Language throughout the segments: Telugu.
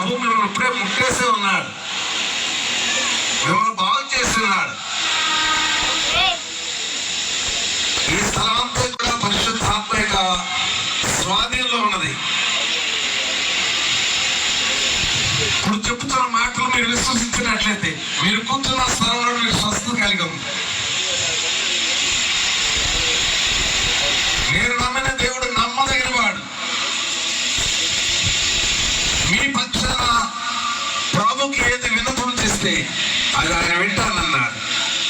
ప్రభు మిమ్మల్ని ఇప్పుడే ముట్టేసి ఉన్నాడు, మిమ్మల్ని బాగు చేసి ఉన్నాడు. ఈ స్థలం అంతా కూడా పరిశుద్ధాత్మ యొక్క స్వాధీనంలో ఉన్నది. ఇప్పుడు చెప్తున్న మాటలు మీరు విశ్వసించినట్లయితే మీరు కూర్చున్న స్థలంలో మీరు స్వస్థత కలిగి ఉంది. నేను నమ్మిన దేవుడు నమ్మదగిన వాడు. మీ పక్షాన ప్రభుకి ఏది విన్నపం చేస్తే అది ఆయన వింటానన్నాడు.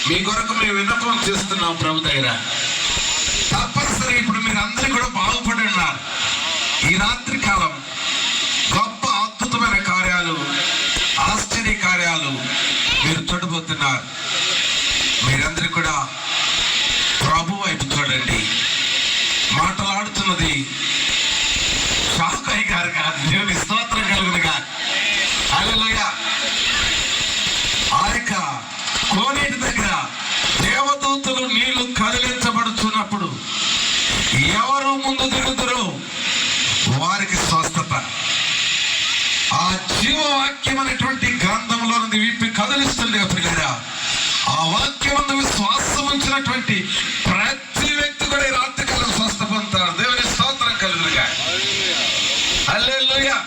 మీ కొరకు మేము విన్నపం చేస్తున్నాం ప్రభు దగ్గర. తప్పనిసరి ఇప్పుడు మీరు అందరూ కూడా బాగుపడి ఉన్నారు. ఈ రాత్రి కాలం గొప్ప అద్భుతమైన కార్యాలు, ఆశ్చర్య కార్యాలు మీరు చూడబోతున్నారు. మీరందరూ కూడా ప్రభు వైపు చూడండి. మాటలాడుతున్నది షాకయ్య గారు కాదు, దేవుని స్తోత్రం కలుగునుగా. హల్లెలూయా. ఆ యొక్క కోనేటి దగ్గర దేవదూతలు నీళ్లు కదిలించబడుతున్నప్పుడు ఎవరు ముందు దిగుతారో వారికి స్వస్థత. ఆ జీవవాక్యం అనేటువంటి గ్రంథంలో నుండి విప్పి కదిలిస్తుంది ప్రియులారా. ఆ వాక్యం విశ్వాసం ఉంచినటువంటి ప్రతి వ్యక్తి కూడా ఈ రాత్రి కాలం స్వస్థ పొందుతారు. దేవుని స్తోత్రం కలుగునుగా. హల్లెలూయా,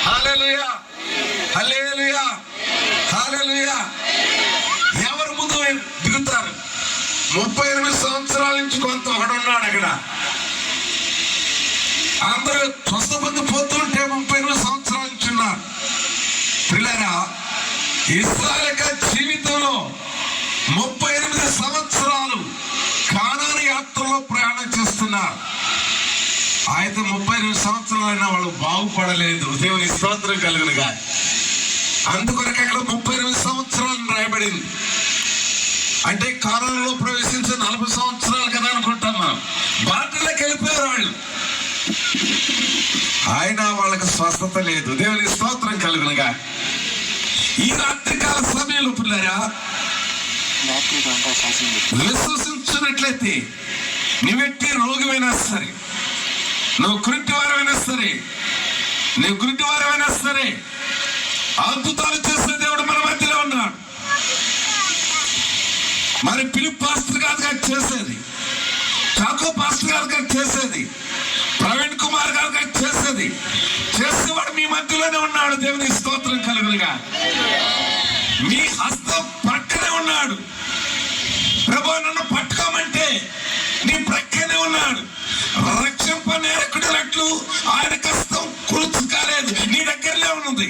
హల్లెలూయా, హల్లెలూయా, హల్లెలూయా. ఎవరు ముందు దిగుతారు? 38 సంవత్సరాల నుంచి కొంత ఒకడున్నాడు అక్కడ. అందరూ స్వస్థ పొందిపోతుంటే 38 సంవత్సరాల నుంచి ఉన్నారు. పిల్లరా, ఇశ్రాయేలు జీవితంలో 38 సంవత్సరాలు కానాను యాత్రలో ప్రయాణం చేస్తున్నారు. అయితే 38 సంవత్సరాలైనా వాళ్ళు బాగుపడలేదు. దేవుని స్తోత్రం కలుగునుగా. అందుకొరకు అక్కడ 38 సంవత్సరాలు రాయబడింది. అంటే కానానులో ప్రవేశించే 40 సంవత్సరాలు కదా అనుకుంటాం మనం. బాటలోకి వెళ్ళిపోయారు వాళ్ళు. ఆయన వాళ్ళకి స్వస్థత లేదు. దేవుని స్తోత్రం కలుగునుగా. ఈ రాత్రికాల సమయంలో పిల్లరా, విశ్వసించినట్లయితే నువ్వెట్టి రోగమైనా సరే, నువ్వు గుడ్డివారమైనా సరే, నువ్వు గుడ్డివారమైనా సరే, అద్భుతాలు చేసే దేవుడు మన మధ్యలో ఉన్నాడు. మరి పిలుపు పాస్టర్ గారు చేసేది, చాకో పాస్టర్ గారు చేసేది, ప్రవీణ్ కుమార్ గారు చేసేది, చేసేవాడు మీ మధ్యలోనే ఉన్నాడు. దేవుని స్తోత్రం కలుగునుగా. మీ హస్తం ప్రక్కనే ఉన్నాడు. ప్రభు నన్ను పట్టుకోమంటే నీ ప్రక్కనే ఉన్నాడు. రక్షింప నేరకుడినట్లు ఆయన కష్టం కూర్చు కాలేదు, నీ దగ్గరలో ఉన్నది.